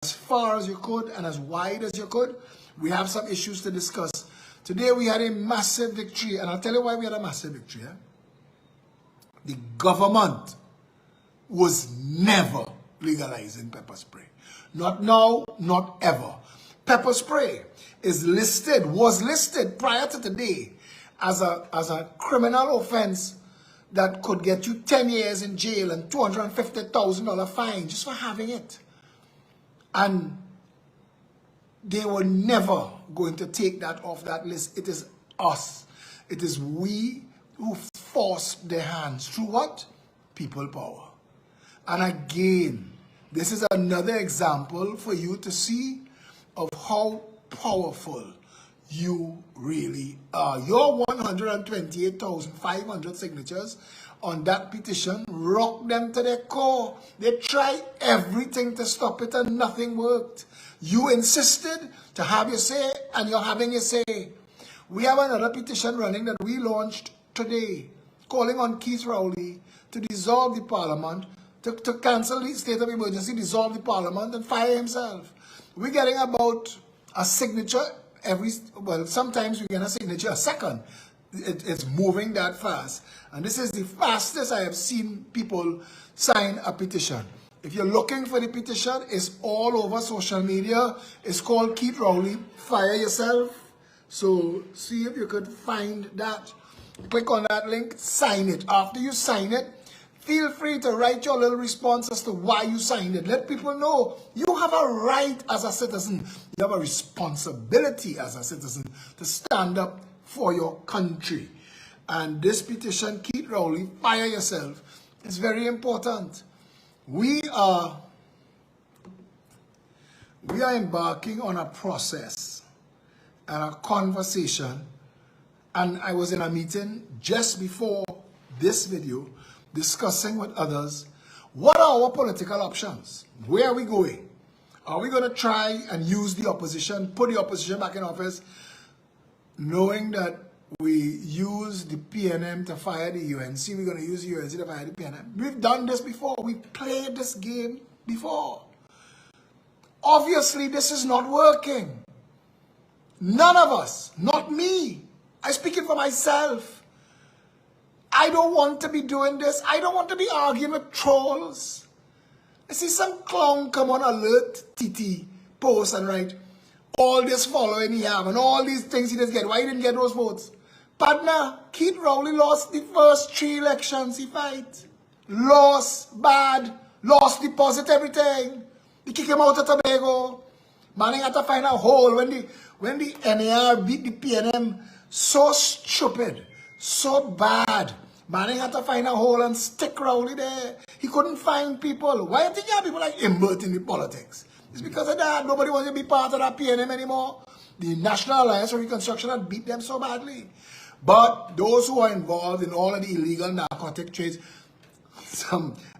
as far as you could and as wide as you could. We have some issues to discuss. Today we had a massive victory, and I'll tell you why we had a massive victory. The government was never legalizing pepper spray. Not now, not ever. Pepper spray was listed prior to today as a criminal offense that could get you 10 years in jail and $250,000 fine just for having it. And they were never going to take that off that list. It is us. It is we who forced their hands through what? People power. And again, this is another example for you to see of how powerful you really are. Your 128,500 signatures on that petition rocked them to their core. They tried everything to stop it and nothing worked. You insisted to have your say and you're having your say. We have another petition running that we launched today, calling on Keith Rowley to dissolve the parliament, to cancel the state of emergency, dissolve the parliament and fire himself. We're getting about a signature sometimes we get a signature a second. It's moving that fast. And this is the fastest I have seen people sign a petition. If you're looking for the petition, it's all over social media. It's called Keith Rowley, Fire Yourself. So see if you could find that. Click on that link, sign it. After you sign it, feel free to write your little response as to why you signed it. Let people know you have a right as a citizen. You have a responsibility as a citizen to stand up for your country. And this petition, Keith Rowley, Fire Yourself, is very important. We are embarking on a process and a conversation. And I was in a meeting just before this video discussing with others, what are our political options? Where are we going? Are we going to try and use the opposition, put the opposition back in office, knowing that we use the PNM to fire the UNC, we're going to use the UNC to fire the PNM? We've done this before. We've played this game before. Obviously, this is not working. None of us, not me. I speak it for myself. I don't want to be doing this. I don't want to be arguing with trolls. I see some clown come on Alert TT post and write, all this following he have and all these things he does get. Why he didn't get those votes? Partner, Keith Rowley lost the first 3 elections he fight. Lost, bad, lost deposit, everything. They kick him out of Tobago. Manning had to find a hole when the NAR beat the PNM. So stupid. So bad. Manning had to find a hole and stick Rowley there. He couldn't find people. Why do you think you have people like Imbert in the politics? It's because of that. Nobody wants to be part of that PNM anymore. The National Alliance for Reconstruction had beat them so badly. But those who are involved in all of the illegal narcotic trades,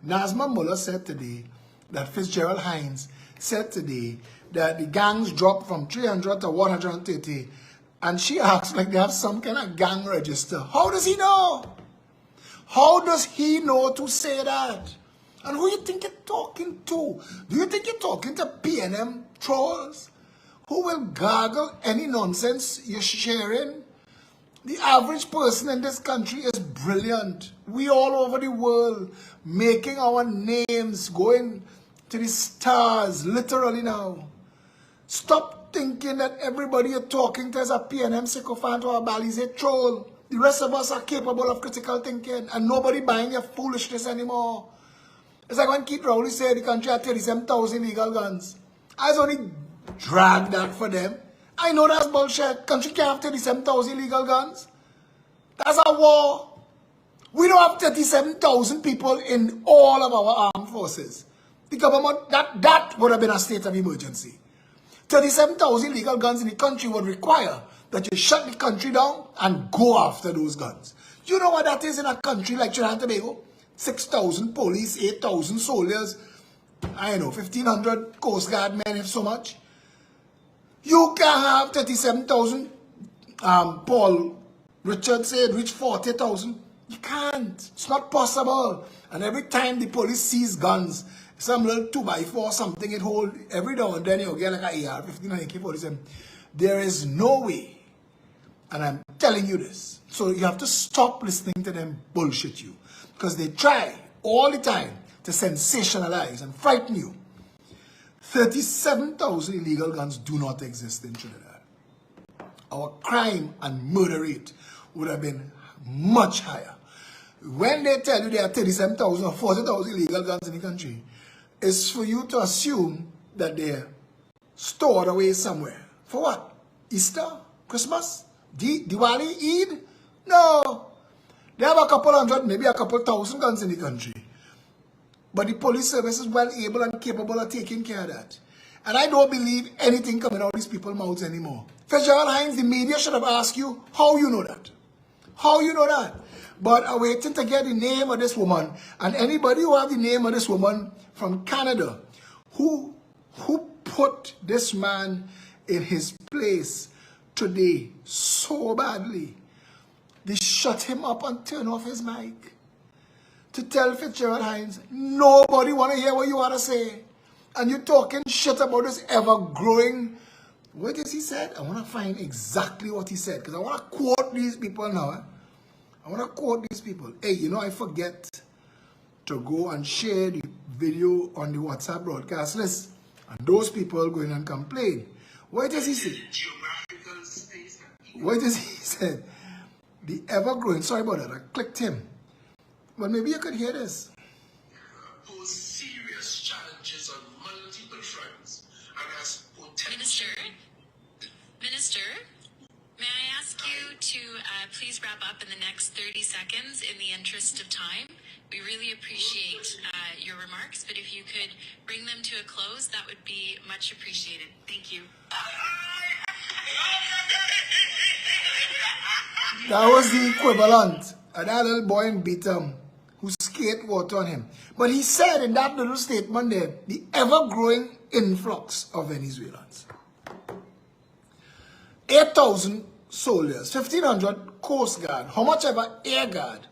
Nazma Muller said today that Fitzgerald Hines said today that the gangs dropped from 300 to 130. And she asked like they have some kind of gang register. How does he know? How does he know to say that? And who you think you're talking to? Do you think you're talking to PNM trolls who will gargle any nonsense you're sharing? The average person in this country is brilliant. We all over the world making our names, going to the stars, literally now. Stop thinking that everybody you're talking to is a PNM sycophant or a Balize troll. The rest of us are capable of critical thinking and nobody buying your foolishness anymore. It's like when Keith Rowley said the country had 37,000 illegal guns. I was only dragged that for them. I know that's bullshit. Country can't have 37,000 illegal guns. That's a war. We don't have 37,000 people in all of our armed forces. The government, that would have been a state of emergency. 37,000 illegal guns in the country would require that you shut the country down and go after those guns. You know what that is in a country like Trinidad and Tobago? 6,000 police, 8,000 soldiers, I don't know, 1,500 Coast Guard men, if so much. You can have 37,000, Paul Richard said, reach 40,000. You can't. It's not possible. And every time the police sees guns some little 2x4 something it hold every now and then you get like a AR-15 and AK-47. There is no way, and I'm telling you this, so you have to stop listening to them bullshit you, because they try all the time to sensationalize and frighten you. 37,000 illegal guns do not exist in Trinidad. Our crime and murder rate would have been much higher. When they tell you there are 37,000 or 40,000 illegal guns in the country, it's for you to assume that they're stored away somewhere. For what? Easter? Christmas? Diwali? Eid? No. They have a couple hundred, maybe a couple thousand guns in the country. But the police service is well able and capable of taking care of that. And I don't believe anything coming out of these people's mouths anymore. Fitzgerald Hines, the media should have asked you how you know that. How you know that? But I'm waiting to get the name of this woman. And anybody who have the name of this woman from Canada, who put this man in his place today so badly, they shut him up and turn off his mic. To tell Fitzgerald Hines, nobody want to hear what you want to say. And you're talking shit about this ever-growing... What is he said? I want to find exactly what he said, because I want to quote these people now. Eh? I want to quote these people. Hey, you know, I forget to go and share the video on the WhatsApp broadcast list. And those people go in and complain. What does he say? What does he say? The ever-growing... Sorry about that. I clicked him. But maybe you could hear this. Pose serious challenges on multiple fronts and has potential. Minister, may I ask you to please wrap up in the next 30 seconds in the interest of time? We really appreciate your remarks, but if you could bring them to a close, that would be much appreciated. Thank you. That was the equivalent of that little boy in Beetham who skate water on him. But he said in that little statement there, the ever-growing influx of Venezuelans. 8,000 soldiers, 1,500 Coast Guard, how much ever Air Guard.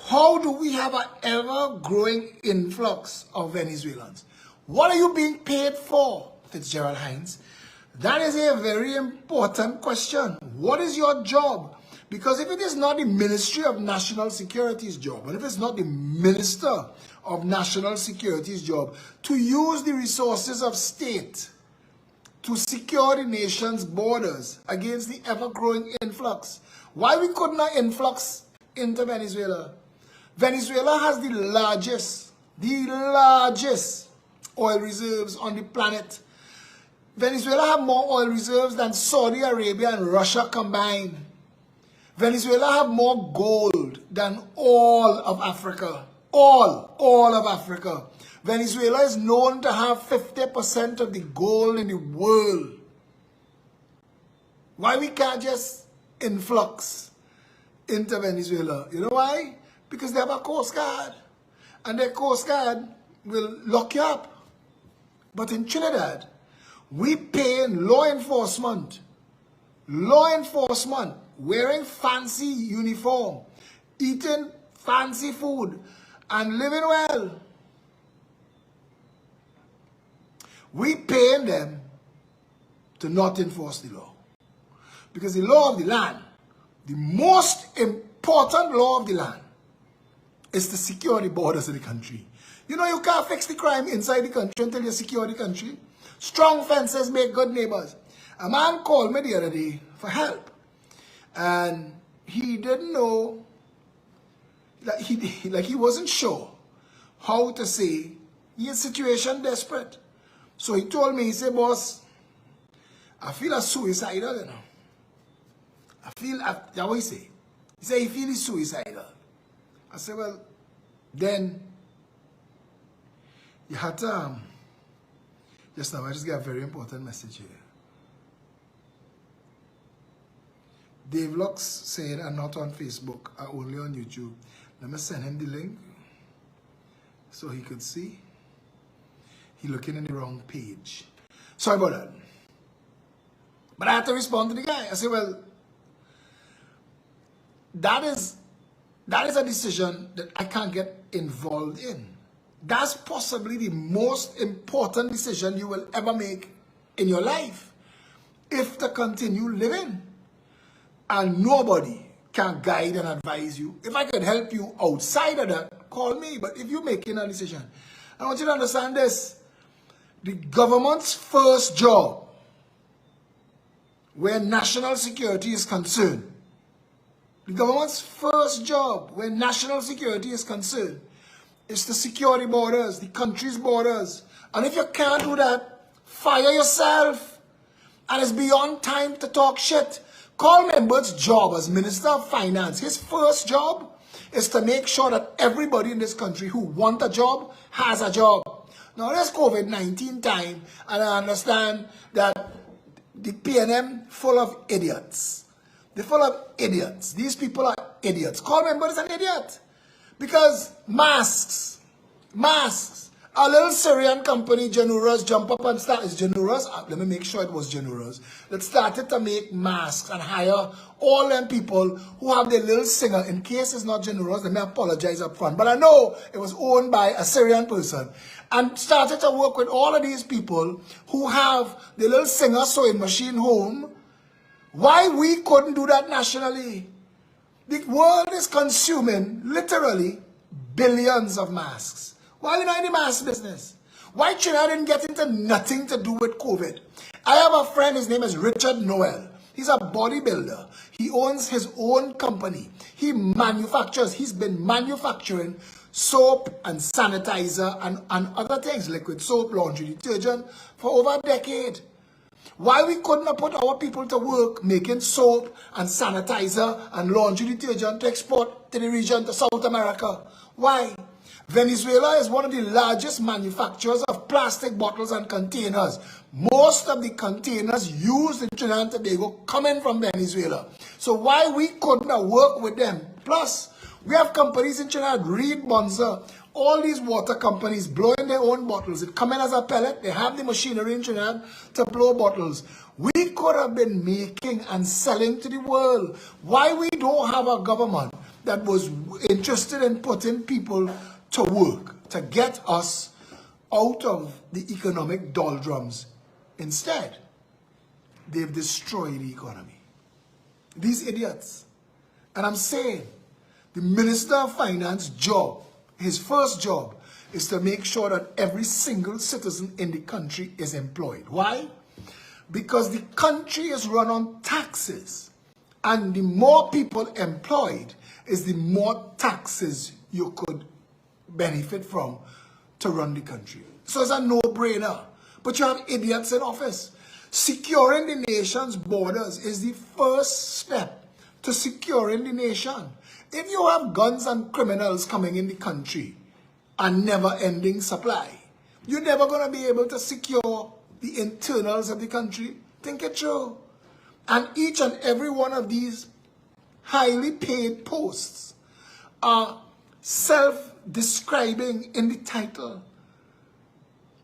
How do we have an ever-growing influx of Venezuelans? What are you being paid for, Fitzgerald Hines? That is a very important question. What is your job? Because if it is not the Ministry of National Security's job, and if it's not the Minister of National Security's job to use the resources of state to secure the nation's borders against the ever-growing influx, why we could not influx into Venezuela? Venezuela has the largest oil reserves on the planet. Venezuela have more oil reserves than Saudi Arabia and Russia combined. Venezuela have more gold than all of Africa. All of Africa. Venezuela is known to have 50% of the gold in the world. Why we can't just influx into Venezuela? You know why? Because they have a Coast Guard. And their Coast Guard will lock you up. But in Trinidad, we pay law enforcement, wearing fancy uniform, eating fancy food, and living well. We pay them to not enforce the law. Because the law of the land, the most important law of the land, is to secure the borders of the country. You know, you can't fix the crime inside the country until you secure the country. Strong fences make good neighbors. A man called me the other day for help. And he didn't know, he wasn't sure how to say, his situation desperate. So he told me, he said, boss, I feel a suicidal, you know. That's what he said. He said he feels suicidal. I said, well, then you had to, just now I just got a very important message here. Dave Lux said, I'm not on Facebook, I'm only on YouTube. Let me send him the link so he could see. He's looking in the wrong page. Sorry about that. But I had to respond to the guy. I said, well, that is a decision that I can't get involved in. That's possibly the most important decision you will ever make in your life if to continue living. And nobody can guide and advise you. If I could help you outside of that, call me. But if you're making a decision, I want you to understand this. The government's first job, where national security is concerned, the government's first job, where national security is concerned, is to secure the borders, the country's borders. And if you can't do that, fire yourself. And it's beyond time to talk shit. Carl Membert's job as Minister of Finance, his first job is to make sure that everybody in this country who wants a job has a job. Now, there's COVID-19 time, and I understand that the PNM full of idiots. They're full of idiots. These people are idiots. Carl Membert is an idiot. Because masks. A little Syrian company, Januras, jump up and start. Is Januras? Let me make sure it was Januras. That started to make masks and hire all them people who have their little singer. In case it's not Januras, let me apologize up front. But I know it was owned by a Syrian person. And started to work with all of these people who have the little singer sewing machine home. Why we couldn't do that nationally? The world is consuming literally billions of masks. Why are we not in the mask business? Why China didn't get into nothing to do with COVID? I have a friend, his name is Richard Noel. He's a bodybuilder. He owns his own company. He manufactures, he's been manufacturing soap and sanitizer and other things, liquid soap, laundry detergent, for over a decade. Why we couldn't have put our people to work making soap and sanitizer and laundry detergent to export to the region, to South America? Why? Venezuela is one of the largest manufacturers of plastic bottles and containers. Most of the containers used in Trinidad and Tobago coming from Venezuela. So why we couldn't have worked with them? Plus, we have companies in Trinidad, Reed, Bonza, all these water companies blowing their own bottles. It come in as a pellet. They have the machinery in Trinidad to blow bottles. We could have been making and selling to the world. Why we don't have a government that was interested in putting people to work, to get us out of the economic doldrums? Instead, they've destroyed the economy. These idiots. And I'm saying, the Minister of Finance job, his first job, is to make sure that every single citizen in the country is employed. Why? Because the country is run on taxes. And the more people employed is the more taxes you could benefit from to run the country. So it's a no-brainer. But you have idiots in office. Securing the nation's borders is the first step to securing the nation. If you have guns and criminals coming in the country and never-ending supply, you're never going to be able to secure the internals of the country. Think it through. And each and every one of these highly paid posts are self-describing in the title.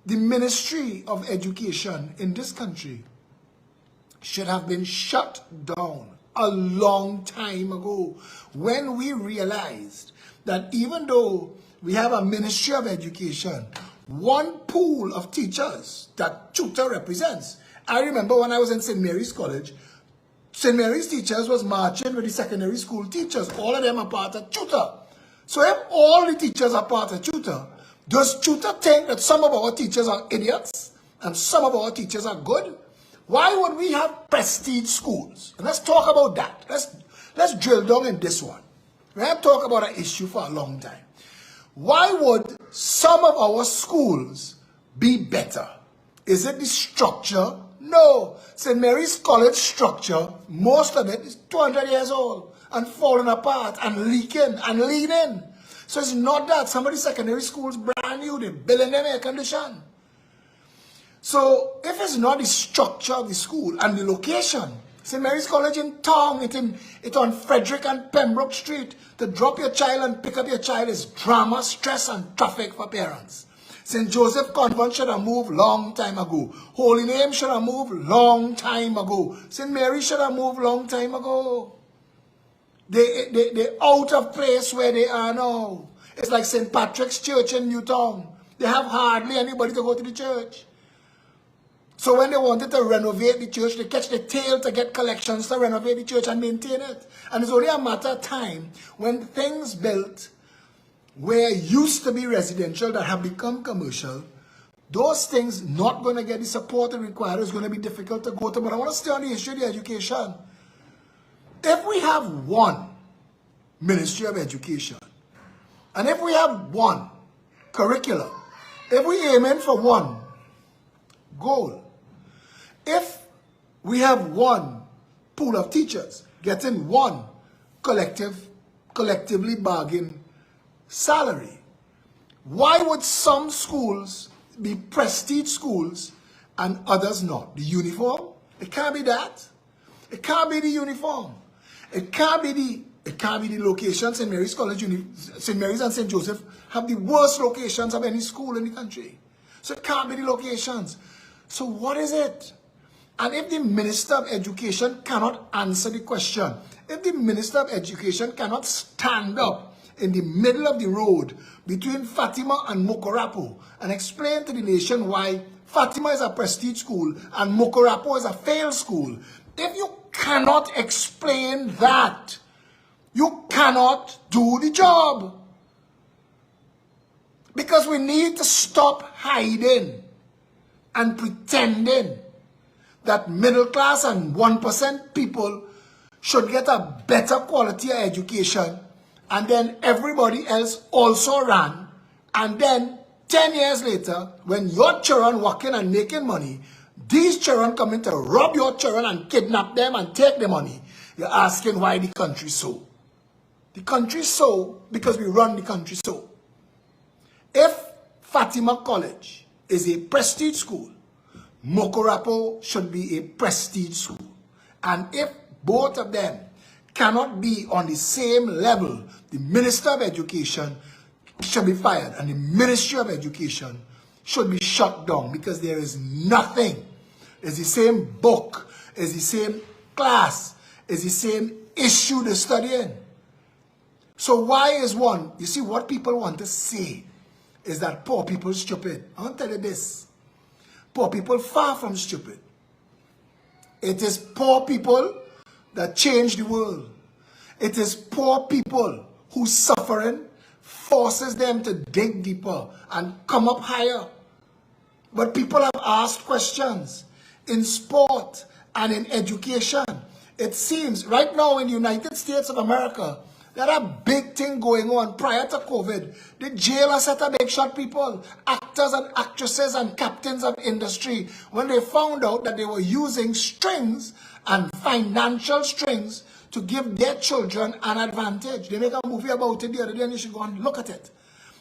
The Ministry of Education in this country should have been shut down a long time ago, when we realized that even though we have a Ministry of Education, one pool of teachers that tutor represents. I remember when I was in St. Mary's College, St. Mary's teachers was marching with the secondary school teachers. All of them are part of tutor. So if all the teachers are part of tutor, does tutor think that some of our teachers are idiots and some of our teachers are good? Why would we have prestige schools? And let's talk about that. Let's drill down in this one. We have talked about an issue for a long time. Why would some of our schools be better? Is it the structure? No. St. Mary's College structure, most of it is 200 years old and falling apart and leaking and leaning. So it's not that. Some of the secondary schools brand new, they're building them air conditioned. So if it's not the structure of the school and the location, St. Mary's College in town, it's on Frederick and Pembroke Street. To drop your child and pick up your child is drama, stress, and traffic for parents. St. Joseph Convent should have moved long time ago. Holy Name should have moved long time ago. St. Mary should have moved long time ago. They're out of place where they are now. It's like St. Patrick's Church in Newtown. They have hardly anybody to go to the church. So when they wanted to renovate the church, they catch the tail to get collections to renovate the church and maintain it. And it's only a matter of time when things built where used to be residential that have become commercial, those things not going to get the support it requires. It's going to be difficult to go to. But I want to stay on the issue of the education. If we have one Ministry of Education, and if we have one curriculum, if we aim in for one goal, if we have one pool of teachers getting one collectively bargained salary, why would some schools be prestige schools and others not? The uniform? It can't be that. It can't be the uniform. It can't be the locations. St. Mary's College, St. Mary's and St. Joseph have the worst locations of any school in the country. So it can't be the locations. So what is it? And if the Minister of Education cannot answer the question, if the Minister of Education cannot stand up in the middle of the road between Fatima and Mokorapo and explain to the nation why Fatima is a prestige school and Mokorapo is a failed school, if you cannot explain that, you cannot do the job. Because we need to stop hiding and pretending that middle class and 1% people should get a better quality of education, and then everybody else also ran, and then 10 years later, when your children working and making money, these children come in to rob your children and kidnap them and take the money. You're asking why the country so. The country so because we run the country so. If Fatima College is a prestige school, Mokorapo should be a prestige school. And if both of them cannot be on the same level, the Minister of Education should be fired and the Ministry of Education should be shut down, because there is nothing. It's the same book, it's the same class, it's the same issue they're studying. So why is one? You see, what people want to say is that poor people are stupid. I want to tell you this. Poor people far from stupid. It is poor people that change the world. It is poor people whose suffering forces them to dig deeper and come up higher. But people have asked questions in sport and in education. It seems right now in the United States of America, there are big thing going on. Prior to COVID, the jail has set a big shot people, actors and actresses and captains of industry, when they found out that they were using strings and financial strings to give their children an advantage. They make a movie about it the other day and you should go and look at it.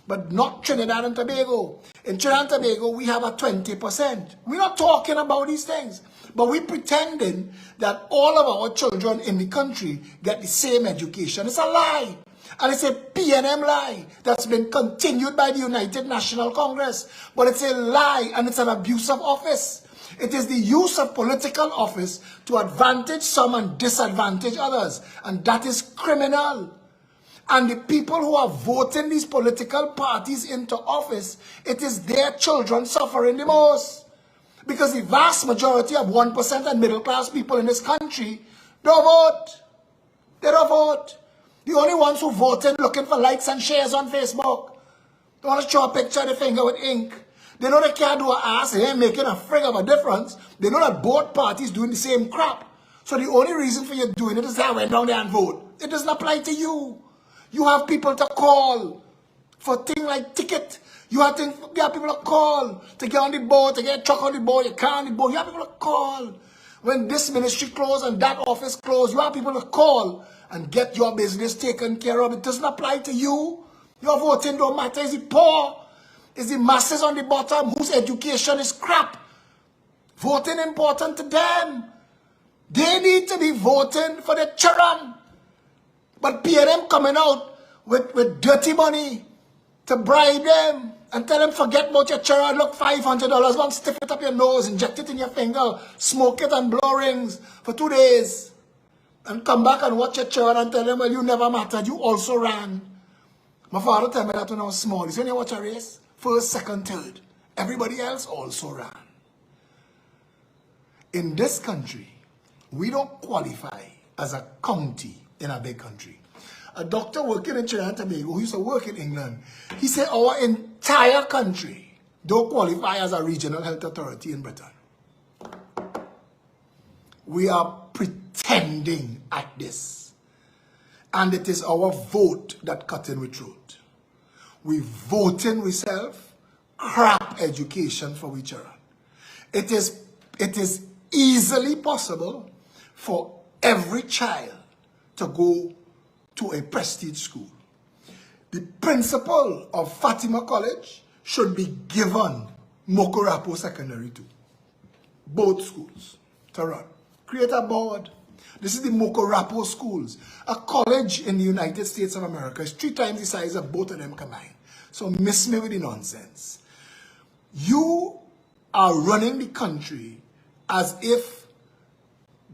But not Trinidad and Tobago. In Trinidad and Tobago, we have a 20%. We're not talking about these things, but we're pretending that all of our children in the country get the same education. It's a lie. And it's a PNM lie that's been continued by the United National Congress. But it's a lie and it's an abuse of office. It is the use of political office to advantage some and disadvantage others. And that is criminal. And the people who are voting these political parties into office, it is their children suffering the most. Because the vast majority of 1% and middle class people in this country don't vote. They don't vote. The only ones who voted looking for likes and shares on Facebook. They want to show a picture of the finger with ink. They know they can't do an ass. They ain't making a frig of a difference. They know that both parties doing the same crap. So the only reason for you doing it is that I went down there and vote. It doesn't apply to you. You have people to call for things like ticket. You have people to call to get on the boat, to get a truck on the boat, you can't on the boat. You have people to call. When this ministry closed and that office closed, you have people to call and get your business taken care of. It doesn't apply to you. Your voting don't matter. Is the poor? Is the masses on the bottom whose education is crap? Voting important to them. They need to be voting for the children. But PNM coming out with dirty money to bribe them and tell them forget about your children. Look, $500, go and stiff it up your nose, inject it in your finger, smoke it and blow rings for 2 days. And come back and watch your children and tell them, well, you never mattered, you also ran. My father told me that when I was small. He said, when you watch a race, first, second, third, everybody else also ran. In this country, we don't qualify as a county in a big country. A doctor working in Trinidad and Tobago who used to work in England, he said our entire country don't qualify as a regional health authority in Britain. We are pretending at this. And it is our vote that cut in with throat. We vote in ourselves, crap education for each other. It is easily possible for every child to go to a prestige school. The principal of Fatima College should be given Mokorapo Secondary too. Both schools to run. Create a board. This is the Mokorapo schools. A college in the United States of America is 3 times the size of both of them combined. So miss me with the nonsense. You are running the country as if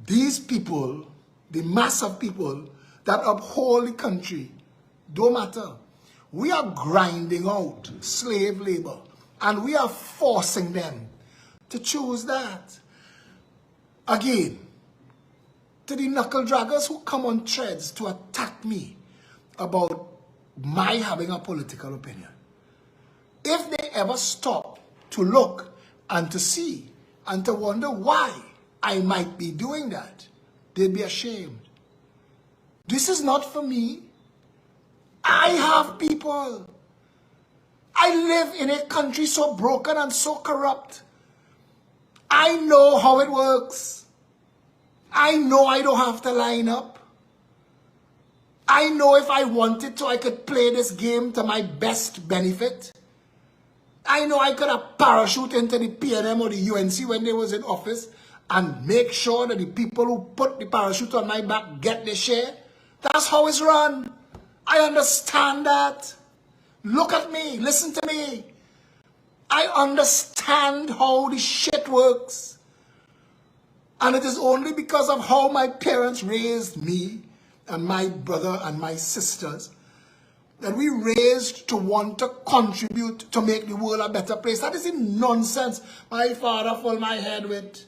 these people, the mass of people that uphold the country, don't matter. We are grinding out slave labor and we are forcing them to choose that. Again, to the knuckle draggers who come on threads to attack me about my having a political opinion, if they ever stop to look and to see and to wonder why I might be doing that, they'd be ashamed. This is not for me. I have people. I live in a country so broken and so corrupt. I know how it works. I know I don't have to line up. I know if I wanted to, I could play this game to my best benefit. I know I could have parachuted into the PNM or the UNC when they was in office and make sure that the people who put the parachute on my back get their share. That's how it's run. I understand that. Look at me. Listen to me. I understand how the shit works. And it is only because of how my parents raised me and my brother and my sisters that we raised to want to contribute to make the world a better place. That is nonsense my father filled my head with.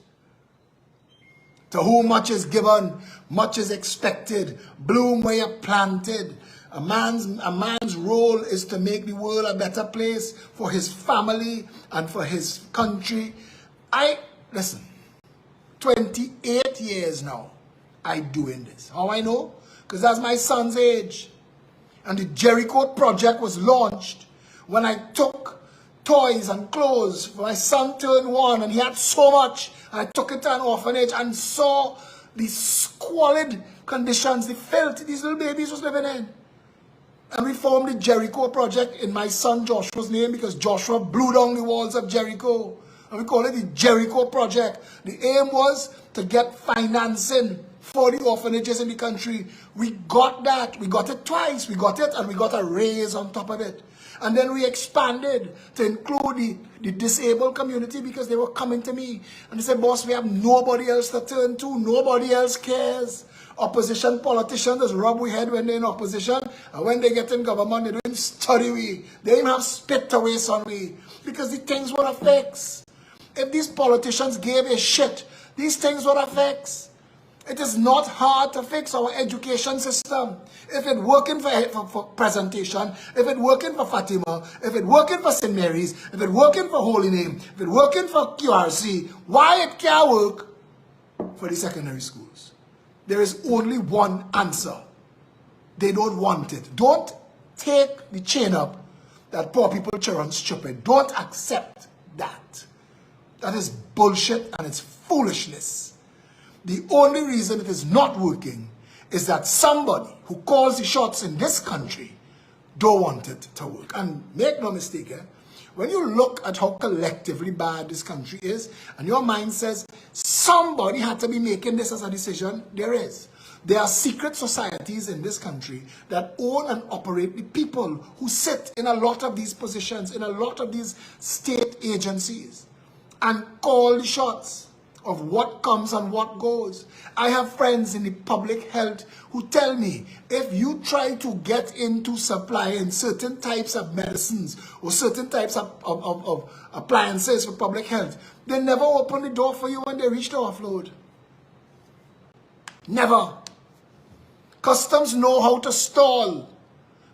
To whom much is given, much is expected. Bloom where you're planted. A man's role is to make the world a better place for his family and for his country. Listen, 28 years now, I doing this. How I know? Because that's my son's age. And the Jericho project was launched when I took toys and clothes for my son turned 1 and he had so much. I took it to an orphanage and saw the squalid conditions, the filth these little babies was living in. And we formed the Jericho project in my son Joshua's name because Joshua blew down the walls of Jericho. And we call it the Jericho project. The aim was to get financing for the orphanages in the country. We got that. We got it twice. We got it and we got a raise on top of it. And then we expanded to include the disabled community because they were coming to me. And they said, boss, we have nobody else to turn to. Nobody else cares. Opposition politicians just rub we head when they're in opposition. And when they get in government, they don't study we. They even have spit to waste on me. Because the things would fix. If these politicians gave a shit, these things would fix. It is not hard to fix our education system. If it's working for presentation, if it's working for Fatima, if it's working for St. Mary's, if it's working for Holy Name, if it's working for QRC, why it can't work for the secondary schools? There is only one answer. They don't want it. Don't take the chain up that poor people children stupid. Don't accept that. That is bullshit and it's foolishness. The only reason it is not working is that somebody who calls the shots in this country don't want it to work. And make no mistake, when you look at how collectively bad this country is, and your mind says, somebody had to be making this as a decision, there is. There are secret societies in this country that own and operate the people who sit in a lot of these positions, in a lot of these state agencies, and call the shots. of what comes and what goes. I have friends in the public health who tell me, if you try to get into supplying certain types of medicines or certain types of appliances for public health, they never open the door for you when they reach the offload. Never. Customs know how to stall.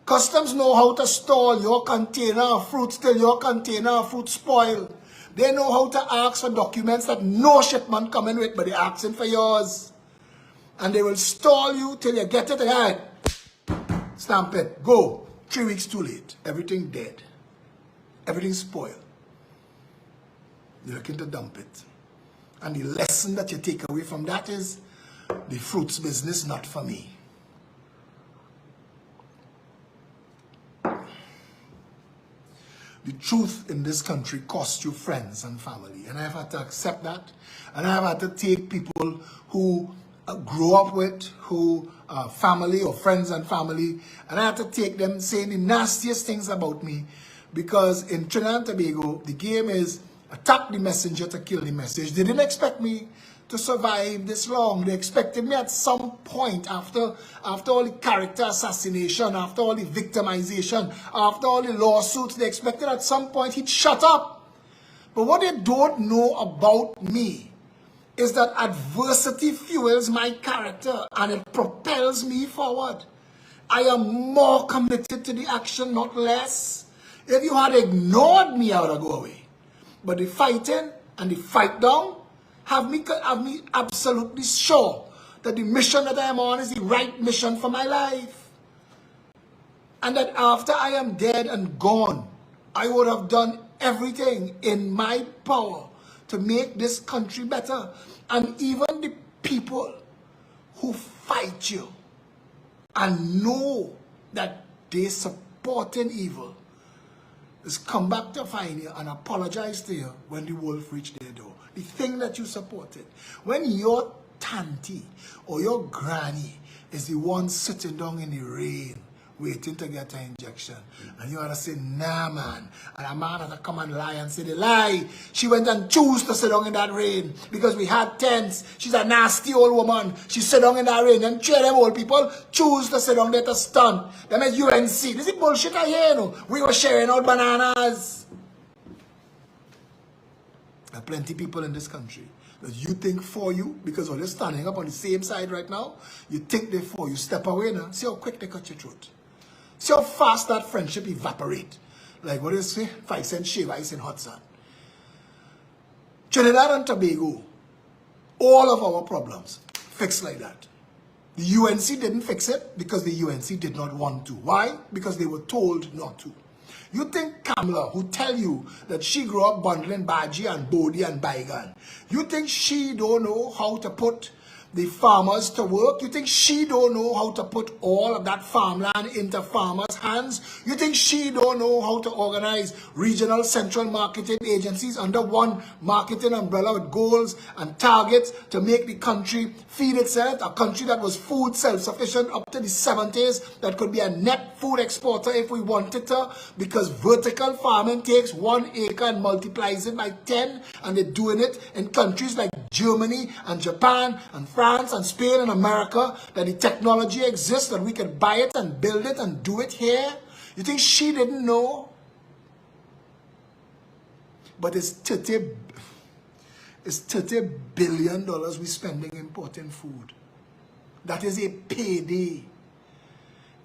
Customs know how to stall your container of fruit till your container of fruit spoil. They know how to ask for documents that no shipment coming with, but they're asking for yours. And they will stall you till you get it ahead. Stamp it. Go. 3 weeks too late. Everything dead. Everything spoiled. You're looking to dump it. And the lesson that you take away from that is, the fruits business not for me. The truth in this country costs you friends and family. And I've had to accept that. And I've had to take people who grew up with, who are family or friends and family, and I had to take them saying the nastiest things about me. Because in Trinidad and Tobago, the game is attack the messenger to kill the message. They didn't expect me to survive this long. They expected me at some point, after all the character assassination, after all the victimization, after all the lawsuits, they expected at some point he'd shut up. But what they don't know about me is that adversity fuels my character and it propels me forward. I am more committed to the action, not less. If you had ignored me, I would have gone away. But the fighting and the fight down have me absolutely sure that the mission that I am on is the right mission for my life. And that after I am dead and gone, I would have done everything in my power to make this country better. And even the people who fight you and know that they supporting evil is come back to find you and apologize to you when the wolf reached their door. The thing that you supported. When your tanty or your granny is the one sitting down in the rain waiting to get an injection, and you ought to say, nah, man. And a man had to come and lie and say the lie. She went and chose to sit down in that rain because we had tents. She's a nasty old woman. She sit down in that rain, and three of them old people choose to sit down there to stunt. Them is UNC. This is bullshit I hear, you know. We were sharing out bananas. There are plenty of people in this country that you think for you, because you're standing up on the same side right now, you think they for you. Step away now. See how quick they cut your throat. See how fast that friendship evaporate. Like what do you say? 5 cent shave ice in hot sun. Trinidad and Tobago, all of our problems fixed like that. The UNC didn't fix it because the UNC did not want to. Why? Because they were told not to. You think Kamala, who tell you that she grew up bundling Baji and Bodhi and Baigan, you think she don't know how to put the farmers to work? You think she don't know how to put all of that farmland into farmers' hands? You think she don't know how to organize regional central marketing agencies under one marketing umbrella with goals and targets to make the country feed itself? A country that was food self-sufficient up to the 70s, that could be a net food exporter if we wanted to, because vertical farming takes 1 acre and multiplies it by 10, and they're doing it in countries like Germany and Japan and France and Spain and America, that the technology exists, that we can buy it and build it and do it here. You think she didn't know? But it's $30 billion we're spending importing food. That is a payday.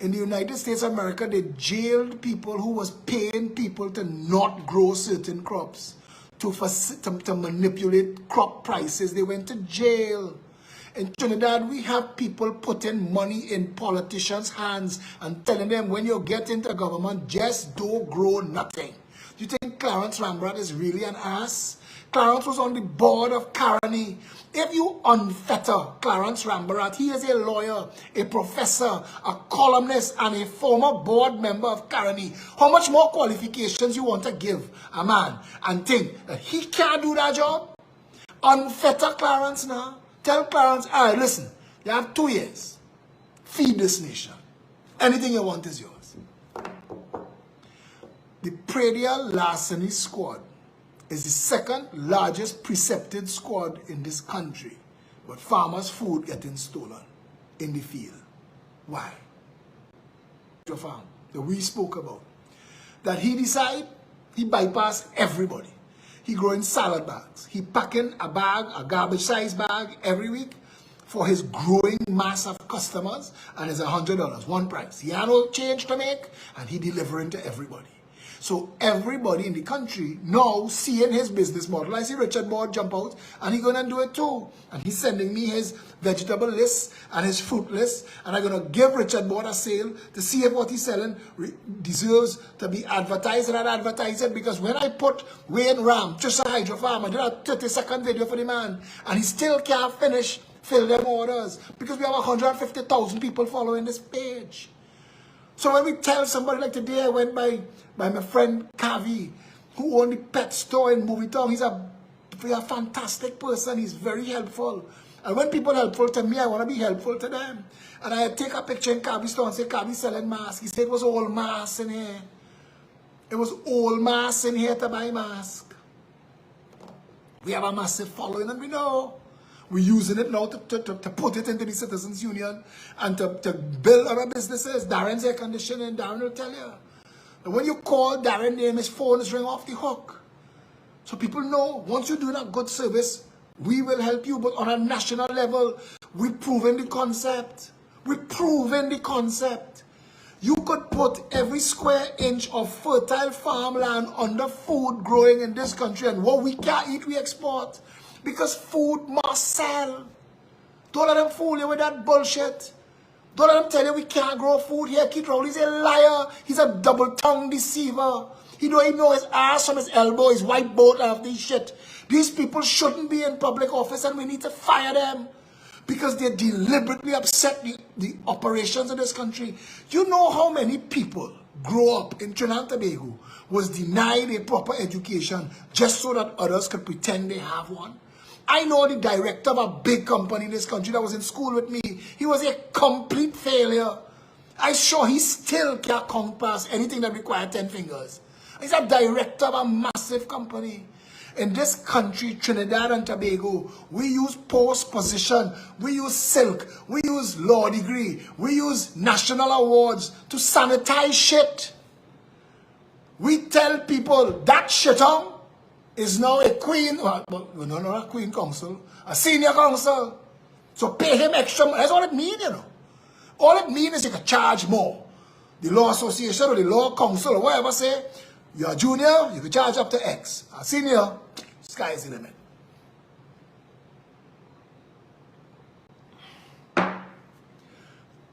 In the United States of America, they jailed people who was paying people to not grow certain crops, to manipulate crop prices. They went to jail. In Trinidad, we have people putting money in politicians' hands and telling them, when you get into government, just don't grow nothing. Do you think Clarence Rambrat is really an ass? Clarence was on the board of Caroni. If you unfetter Clarence Rambrat, he is a lawyer, a professor, a columnist, and a former board member of Caroni. How much more qualifications you want to give a man and think that he can't do that job? Unfetter Clarence now. Tell Clarence, all right, listen, you have 2 years. Feed this nation. Anything you want is yours. The Pradia Larceny Squad is the second largest precepted squad in this country, but farmers' food getting stolen in the field. Why? Your farm that we spoke about. That he decide, he bypass everybody. He growing salad bags. He packing a bag, a garbage size bag every week for his growing mass of customers, and it's $100, one price. He had no change to make, and he delivering to everybody. So everybody in the country now seeing his business model. I see Richard Board jump out, and he's gonna do it too. And he's sending me his vegetable list and his fruit list, and I'm gonna give Richard Board a sale to see if what he's selling deserves to be advertised, and I'd advertise it, because when I put Wayne Ram, Trisha Hydro Farm, I did a 30-second video for the man, and he still can't fill them orders, because we have 150,000 people following this page. So when we tell somebody, like today I went by my friend Kavi, who owned the pet store in Movie Town. He's a fantastic person. He's very helpful. And when people are helpful to me, I want to be helpful to them. And I take a picture in Kavi's store and say, Kavi selling masks. He said it was all masks in here. It was all masks in here to buy masks. We have a massive following, and we know. We're using it now to put it into the Citizens Union and to build other businesses. Darren's air conditioning, Darren will tell you. And when you call Darren name, his phone is ring off the hook. So people know, once you're doing a good service, we will help you. But on a national level, we're proving the concept. We're proving the concept. You could put every square inch of fertile farmland under food growing in this country, and what we can't eat, we export. Because food must sell. Don't let them fool you with that bullshit. Don't let them tell you we can't grow food here. Keith Rowley's a liar. He's a double-tongued deceiver. He don't even know his ass from his elbow, his white boat of this shit. These people shouldn't be in public office, and we need to fire them. Because they deliberately upset the operations of this country. You know how many people grow up in Trinidad and Tobago was denied a proper education just so that others could pretend they have one? I know the director of a big company in this country that was in school with me. He was a complete failure. I'm sure he still can't count past anything that requires 10 fingers. He's a director of a massive company. In this country, Trinidad and Tobago, we use post position, we use silk, we use law degree, we use national awards to sanitize shit. We tell people that shit on is now a queen, well, no, not a queen council, a senior council. So pay him extra money. That's all it means, you know. All it means is you can charge more. The law association or the law council or whatever say, you're a junior, you can charge up to X. A senior, sky's the limit.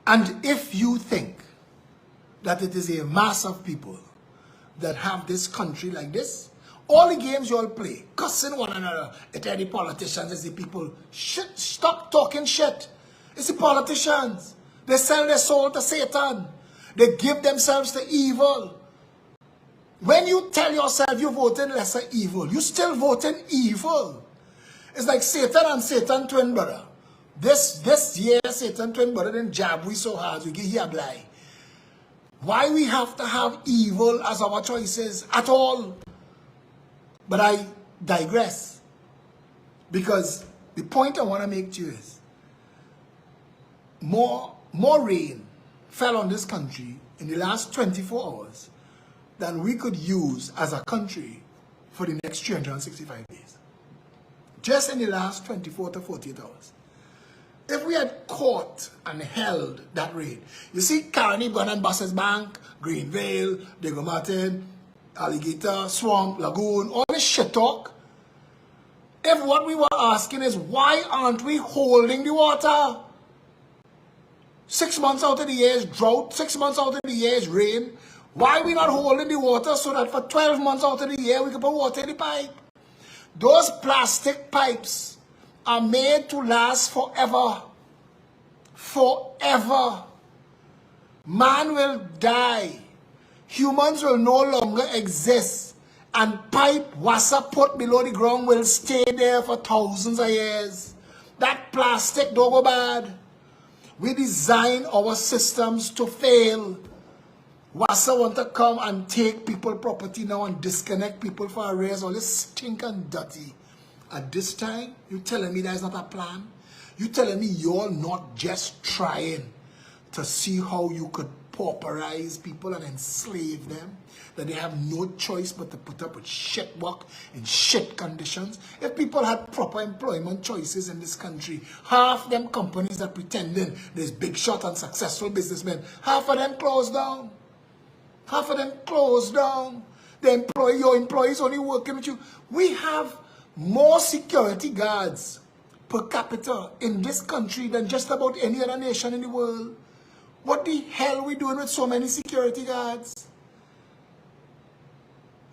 And if you think that it is a mass of people that have this country like this, all the games you all play, cussing one another, it's the politicians, it's the people. Shit, stop talking shit. It's the politicians. They sell their soul to Satan. They give themselves to evil. When you tell yourself you're voting lesser evil, you're still voting evil. It's like Satan and Satan twin brother. This year, Satan twin brother didn't jab we so hard, we get here blind. Why we have to have evil as our choices at all? But I digress. Because the point I want to make to you is, more rain fell on this country in the last 24 hours than we could use as a country for the next 365 days. Just in the last 24 to 48 hours. If we had caught and held that rain, you see Carney, Brennan, Buses Bank, Greenvale, Diego Martin, Alligator, Swamp, Lagoon, all this shit talk. If what we were asking is, why aren't we holding the water? 6 months out of the year is drought, 6 months out of the year is rain. Why are we not holding the water so that for 12 months out of the year we can put water in the pipe? Those plastic pipes are made to last forever. Forever. Man will die. Humans will no longer exist. And pipe water put below the ground will stay there for thousands of years. That plastic don't go bad. We design our systems to fail. Wassa want to come and take people property now and disconnect people for arrears, all this stink and dirty. At this time, you telling me there's not a plan? You telling me you're not just trying to see how you could pauperize people and enslave them? That they have no choice but to put up with shit work in shit conditions? If people had proper employment choices in this country, half them companies that pretending there's big shot and successful businessmen, half of them closed down. Half of them closed down. Your employees only working with you. We have more security guards per capita in this country than just about any other nation in the world. What the hell are we doing with so many security guards?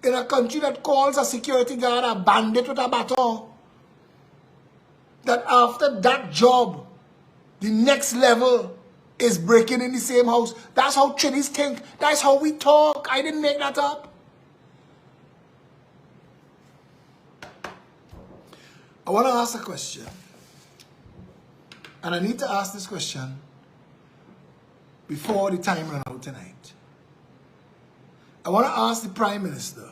In a country that calls a security guard a bandit with a baton. That after that job, the next level is breaking in the same house. That's how Trinis think. That's how we talk. I didn't make that up. I want to ask a question. And I need to ask this question before the time runs out tonight. I want to ask the Prime Minister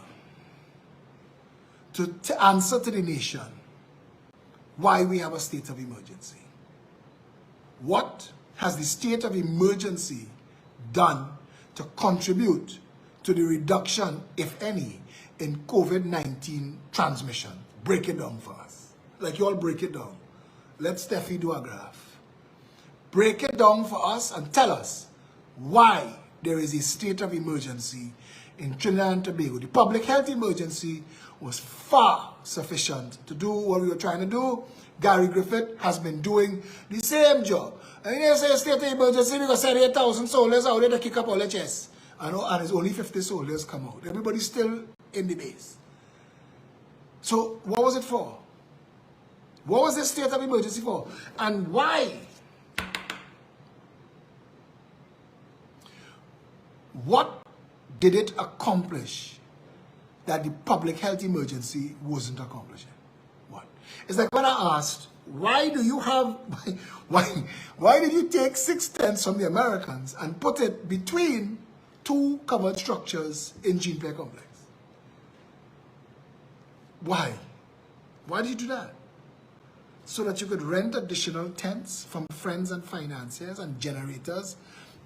to answer to the nation why we have a state of emergency. What has the state of emergency done to contribute to the reduction, if any, in COVID-19 transmission? Break it down for us. Like you all break it down. Let Steffi do a graph. Break it down for us and tell us why there is a state of emergency in Trinidad and Tobago. The public health emergency was far sufficient to do what we were trying to do. Gary Griffith has been doing the same job. And you say state of emergency because 8,000 soldiers out there to kick up all the chests. And it's only 50 soldiers come out. Everybody's still in the base. So what was it for? What was this state of emergency for? And why? What did it accomplish that the public health emergency wasn't accomplishing? What? It's like when I asked, why do you have, why did you take 6 tents from the Americans and put it between 2 covered structures in Jean Pierre Complex? Why? Why did you do that? So that you could rent additional tents from friends and financiers and generators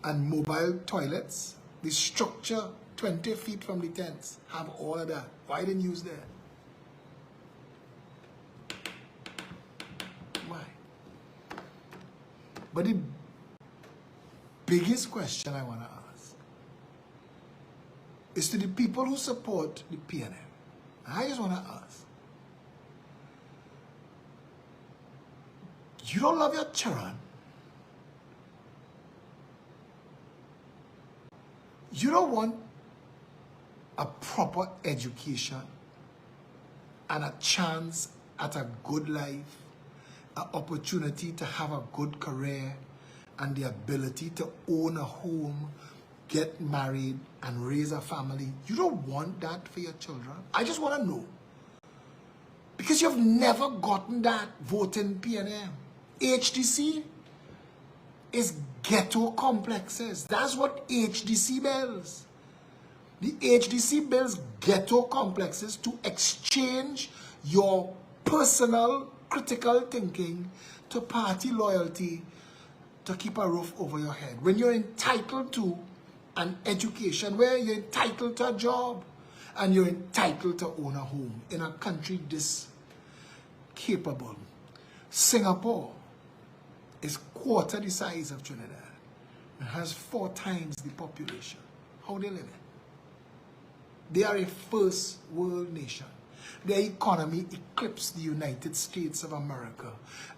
and mobile toilets. The structure 20 feet from the tents have all of that. Why didn't you use that? Why? But the biggest question I want to ask is to the people who support the PNM. I just want to ask, you don't love your children? You don't want a proper education and a chance at a good life, an opportunity to have a good career, and the ability to own a home, get married, and raise a family. You don't want that for your children? I just want to know. Because you've never gotten that voting PNM. HDC is ghetto complexes. That's what HDC builds. The HDC builds ghetto complexes to exchange your personal critical thinking to party loyalty to keep a roof over your head. When you're entitled to an education, where you're entitled to a job, and you're entitled to own a home in a country this capable. Singapore is quarter the size of Trinidad and has 4 times the population. How they live? They are a first world nation. Their economy eclipses the United States of America.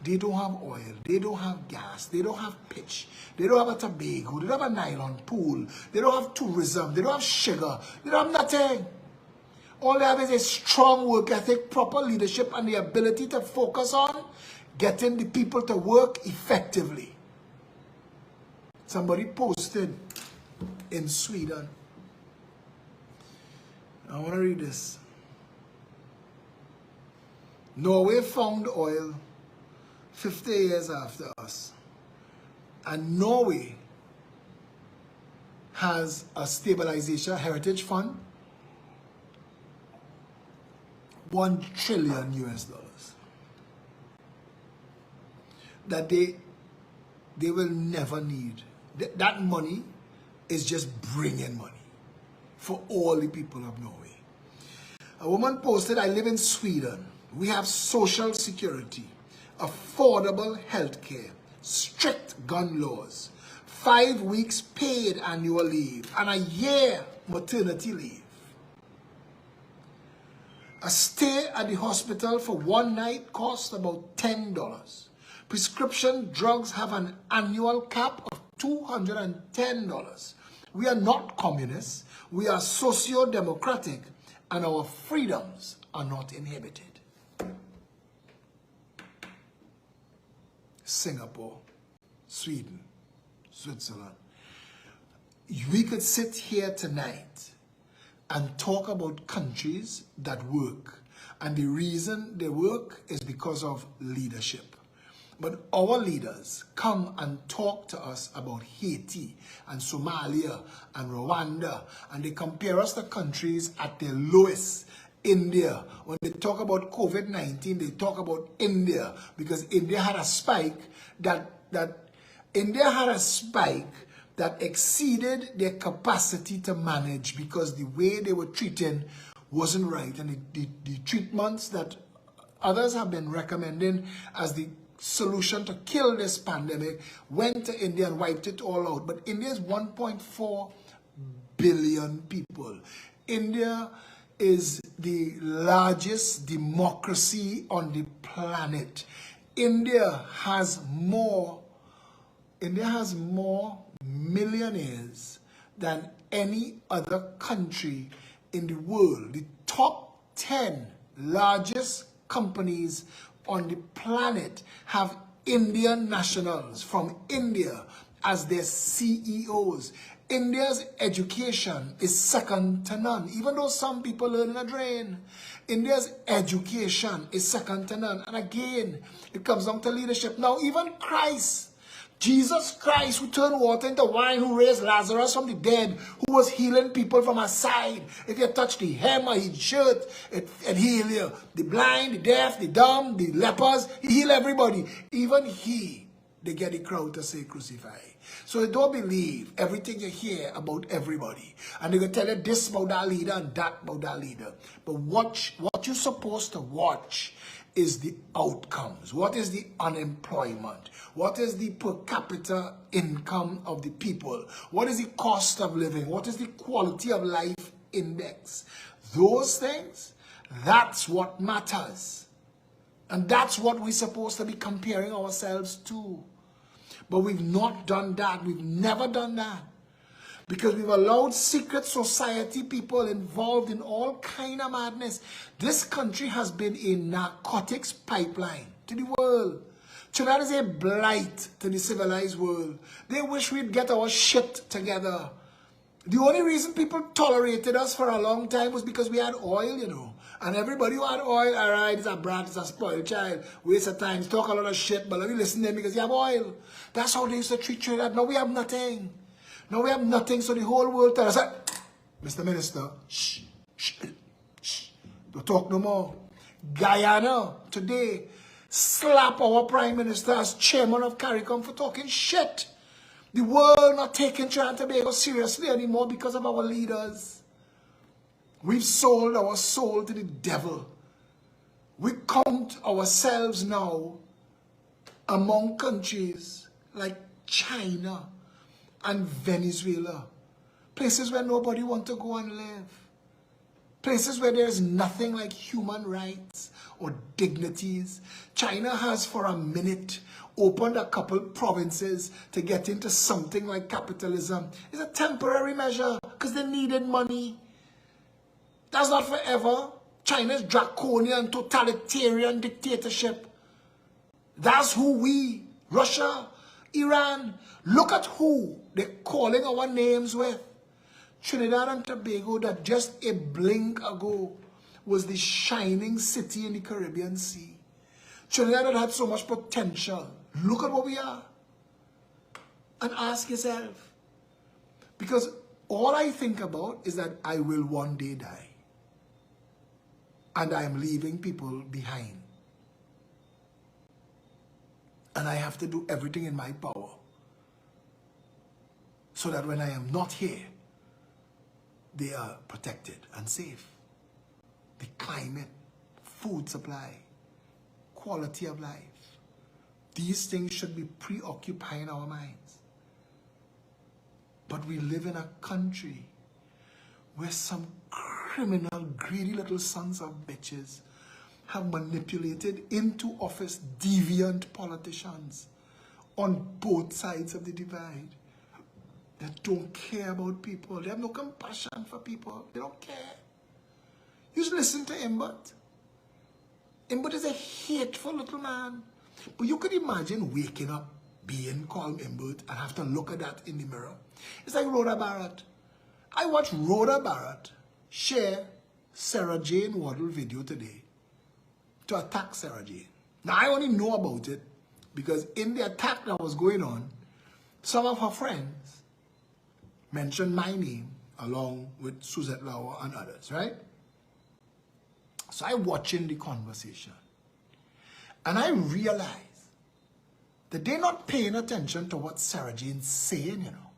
They don't have oil, they don't have gas, they don't have pitch, they don't have a Tobago, they don't have a nylon pool, they don't have tourism, they don't have sugar, they don't have nothing. All they have is a strong work ethic, proper leadership, and the ability to focus on getting the people to work effectively. Somebody posted in Sweden. I want to read this. Norway found oil 50 years after us. And Norway has a stabilization heritage fund, $1 trillion that they will never need. That money is just bringing money for all the people of Norway. A woman posted, I live in Sweden. We have social security, affordable health care, strict gun laws, 5 weeks paid annual leave, and a year maternity leave. A stay at the hospital for one night costs about $10. Prescription drugs have an annual cap of $210. We are not communists. We are socio-democratic, and our freedoms are not inhibited. Singapore, Sweden, Switzerland. We could sit here tonight and talk about countries that work. And the reason they work is because of leadership. But our leaders come and talk to us about Haiti and Somalia and Rwanda, and they compare us to countries at their lowest. India, when they talk about COVID-19, they talk about India, because India had a spike that exceeded their capacity to manage, because the way they were treating wasn't right, and the treatments that others have been recommending as the solution to kill this pandemic went to India and wiped it all out. But India is 1.4 billion people. India is the largest democracy on the planet. India has more millionaires than any other country in the world. The top 10 largest companies on the planet have Indian nationals from India as their CEOs. India's education is second to none, even though some people learn in a drain. India's education is second to none. And again, it comes down to leadership. Now, even Christ, Jesus Christ, who turned water into wine, who raised Lazarus from the dead, who was healing people from a side. If you touch the hem of his shirt, it heal you. The blind, the deaf, the dumb, the lepers, he heal everybody. Even he, they get the crowd to say crucify. So don't believe everything you hear about everybody. And they're going to tell you this about that leader and that about that leader. But watch, what you're supposed to watch is the outcomes. What is the unemployment? What is the per capita income of the people? What is the cost of living? What is the quality of life index? Those things, that's what matters. And that's what we're supposed to be comparing ourselves to. But we've not done that. We've never done that. Because we've allowed secret society people involved in all kind of madness. This country has been a narcotics pipeline to the world. Trinidad is a blight to the civilized world. They wish we'd get our shit together. The only reason people tolerated us for a long time was because we had oil, you know. And everybody who had oil, all right, it's a brat, it's a spoiled child. Waste of time, talk a lot of shit, but let me listen to them because you have oil. That's how they used to treat Trinidad. Now we have nothing. Now we have nothing, so the whole world tells us, Mr. Minister, shh, shh, shh, don't talk no more. Guyana, today, slap our Prime Minister as chairman of CARICOM for talking shit. The world not taking Trinidad and Tobago seriously anymore because of our leaders. We've sold our soul to the devil. We count ourselves now among countries like China and Venezuela. Places where nobody wants to go and live. Places where there is nothing like human rights or dignities. China has for a minute opened a couple provinces to get into something like capitalism. It's a temporary measure because they needed money. That's not forever. China's draconian, totalitarian dictatorship. That's who we, Russia, Iran, look at who they're calling our names with. Trinidad and Tobago, that just a blink ago was the shining city in the Caribbean Sea. Trinidad had so much potential. Look at what we are. And ask yourself. Because all I think about is that I will one day die. And I am leaving people behind. And I have to do everything in my power so that when I am not here, they are protected and safe. The climate, food supply, quality of life. These things should be preoccupying our minds. But we live in a country where some criminal, greedy little sons of bitches have manipulated into office deviant politicians on both sides of the divide that don't care about people. They have no compassion for people. They don't care. You should listen to Imbert. Imbert is a hateful little man. But you could imagine waking up being called Imbert and have to look at that in the mirror. It's like Rhoda Barrett. I watched Rhoda Barrett share Sarah Jane Waddle video today to attack Sarah Jane. Now, I only know about it because in the attack that was going on, some of her friends mentioned my name along with Suzette Lauer and others, right? So I'm watching the conversation and I realize that they're not paying attention to what Sarah Jane's saying, you know.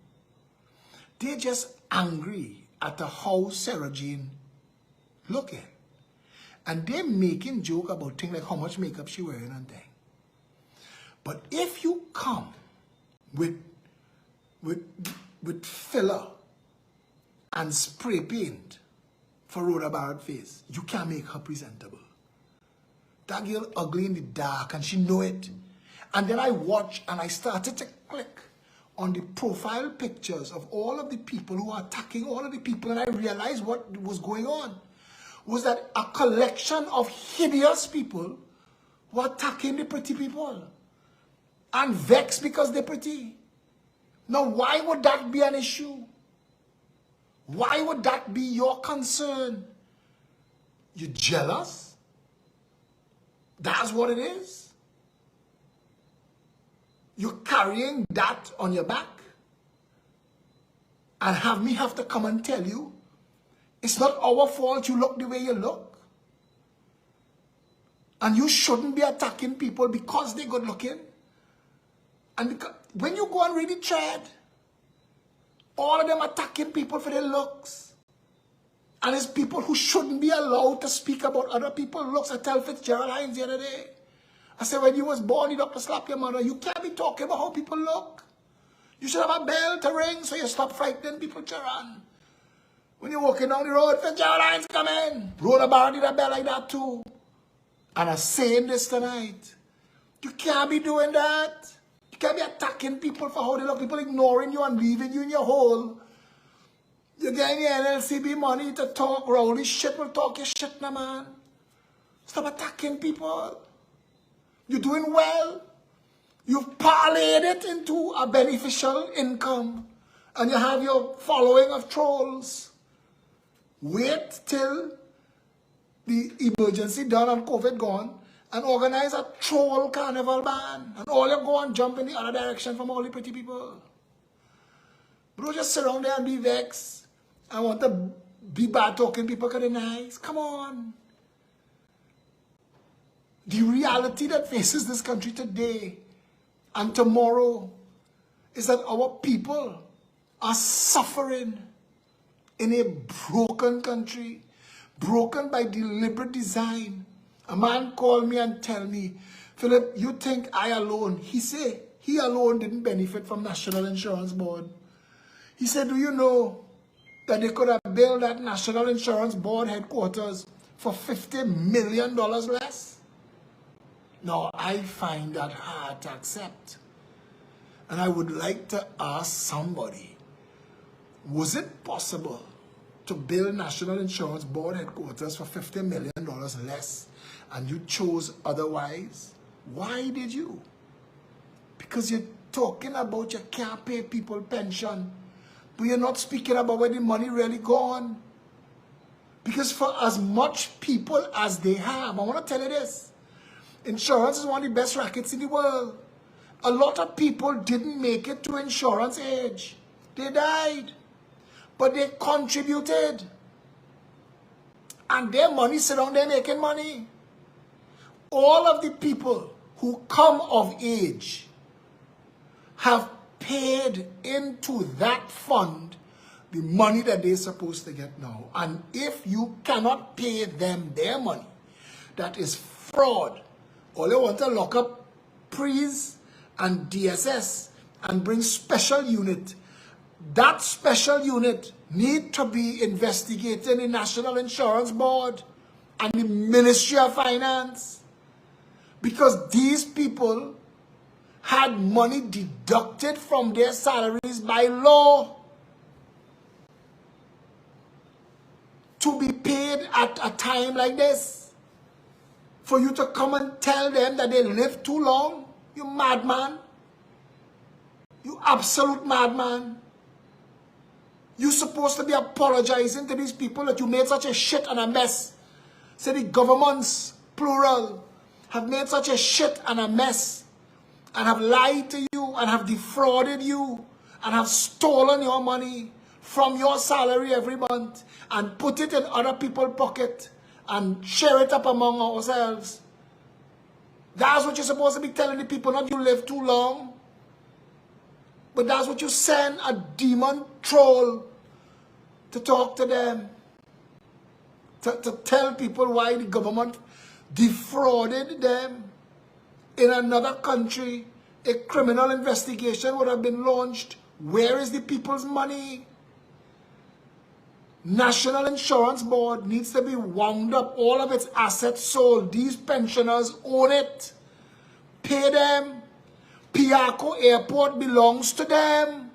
They're just angry at how Sarah Jane looking. And they're making joke about things like how much makeup she wearing and things. But if you come with filler and spray paint for Rhoda Barrett's face, you can't make her presentable. That girl ugly in the dark and she know it. And then I watched and I started to click on the profile pictures of all of the people who are attacking all of the people, and I realized what was going on was that a collection of hideous people were attacking the pretty people and vexed because they're pretty. Now, why would that be an issue? Why would that be your concern? You jealous? That's what it is. You're carrying that on your back and have me have to come and tell you it's not our fault you look the way you look. And you shouldn't be attacking people because they're good looking. And when you go and read the thread, all of them attacking people for their looks. And it's people who shouldn't be allowed to speak about other people's looks. I tell Fitzgerald Hines the other day. I said, when you was born, you don't slap your mother. You can't be talking about how people look. You should have a bell to ring so you stop frightening people to run. When you're walking down the road, Fitzgerald Hines come in. Rhoda Barrett did a bell like that too. And I'm saying this tonight. You can't be doing that. You can't be attacking people for how they look. People ignoring you and leaving you in your hole. You're getting your NLCB money to talk rowdy shit. Will talk your shit now, man. Stop attacking people. You're doing well. You've parlayed it into a beneficial income. And you have your following of trolls. Wait till the emergency done and COVID gone and organize a troll carnival ban. And all you go and jump in the other direction from all the pretty people. Bro, just sit around there and be vexed. I want to be bad talking people because they're nice. Come on. The reality that faces this country today and tomorrow is that our people are suffering in a broken country, broken by deliberate design. A man called me and tell me, Philip, you think I alone? He said he alone didn't benefit from National Insurance Board. He said, do you know that they could have built that National Insurance Board headquarters for $50 million less? Now, I find that hard to accept. And I would like to ask somebody, was it possible to build National Insurance Board headquarters for $50 million less and you chose otherwise? Why did you? Because you're talking about you can't pay people pension, but you're not speaking about where the money really gone. Because for as much people as they have, I want to tell you this, insurance is one of the best rackets in the world. A lot of people didn't make it to insurance age. They died. but they contributed. And their money sit down there making money. All of the people who come of age have paid into that fund the money that they're supposed to get now. And if you cannot pay them their money, that is fraud. All they want to lock up PREs and DSS and bring special unit. That special unit need to be investigated in the National Insurance Board and the Ministry of Finance, because these people had money deducted from their salaries by law to be paid at a time like this. For you to come and tell them that they live too long, you madman. You absolute madman. You're supposed to be apologizing to these people that you made such a shit and a mess. Say the governments, plural, have made such a shit and a mess, and have lied to you, and have defrauded you, and have stolen your money from your salary every month, and put it in other people's pocket, and share it up among ourselves. That's what you're supposed to be telling the people, not you live too long. But that's what you send a demon troll to talk to them. To tell people why the government defrauded them. In another country, a criminal investigation would have been launched. Where is the people's money? National Insurance Board needs to be wound up. All of its assets sold. These pensioners own it. Pay them. Piarco Airport belongs to them.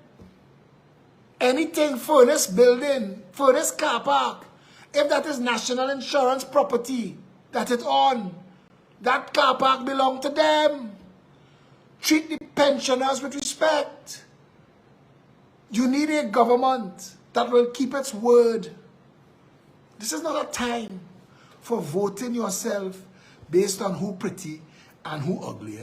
Anything furnace building, furnace car park, if that is national insurance property that it's on, that car park belongs to them. Treat the pensioners with respect. You need a government that will keep its word. This is not a time for voting yourself based on who pretty and who ugly.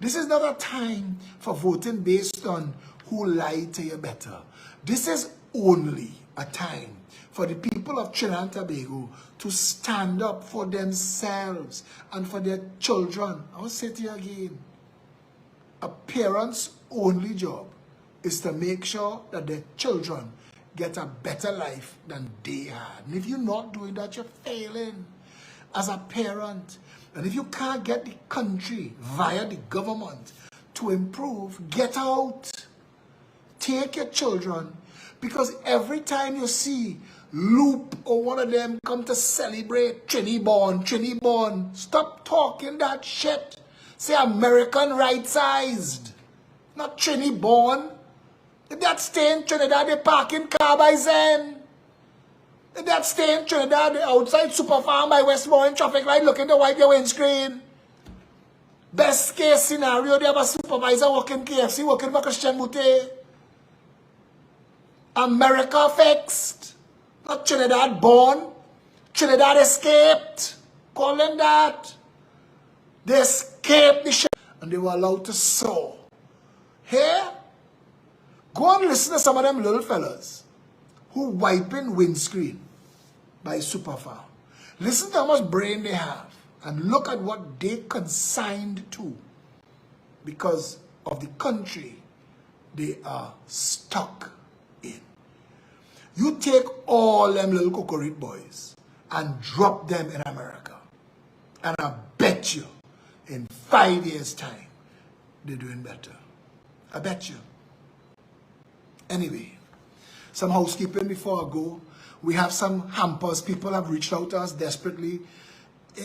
This is not a time for voting based on who lied to you better. This is only a time for the people of Trinidad and Tobago to stand up for themselves and for their children. I will say to you again, a parent's only job is to make sure that their children get a better life than they had. And if you're not doing that, you're failing as a parent. And if you can't get the country via the government to improve, get out. Take your children. Because every time you see Loop or one of them come to celebrate Trinity-born, stop talking that shit. Say American right-sized, not Trinity-born. If that stay in Trinidad, they parking car by Zen. If that stay in Trinidad, the outside super farm by Westmoreland traffic light looking to wipe your windscreen. Best case scenario, they have a supervisor working KFC, working for Christian Mute. America fixed. Not Trinidad born. Trinidad escaped. Call them that. They escaped the shit. And they were allowed to soar. Here, go and listen to some of them little fellas who wiping windscreen by Superfarm. Listen to how much brain they have and look at what they consigned to because of the country they are stuck in. You take all them little cocorite boys and drop them in America, and I bet you in 5 years' time they're doing better. I bet you. Anyway, some housekeeping before I go. We have some hampers. People have reached out to us desperately,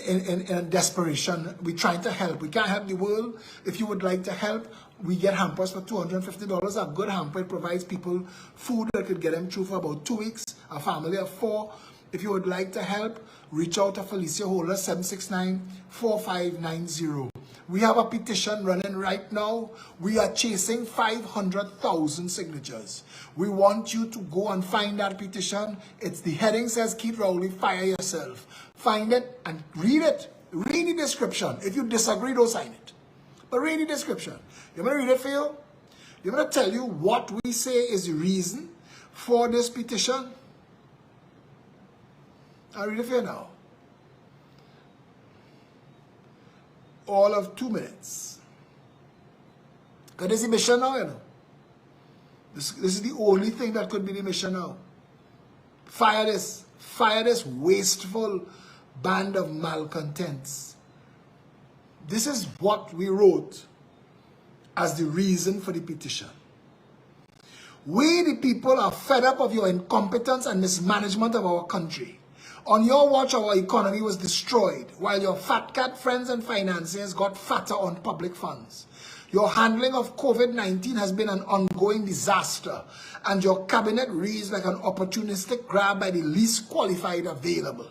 in desperation. We're trying to help. We can't help the world. If you would like to help, we get hampers for $250. A good hamper. It provides people food that could get them through for about 2 weeks. A family of 4. If you would like to help, reach out to Felicia Holder, 769-4590. We have a petition running right now. We are chasing 500,000 signatures. We want you to go and find that petition. It's the heading says, Keith Rowley, fire yourself. Find it and read it. Read the description. If you disagree, don't sign it. But read the description. You want me to read it for you? You want to tell you what we say is the reason for this petition? I read it for you now. All of 2 minutes. Because this is the mission now, you know. This is the only thing that could be the mission now. Fire this wasteful band of malcontents. This is what we wrote as the reason for the petition. We, the people, are fed up of your incompetence and mismanagement of our country. On your watch, our economy was destroyed, while your fat cat friends and financiers got fatter on public funds. Your handling of COVID-19 has been an ongoing disaster, and your cabinet reads like an opportunistic grab by the least qualified available.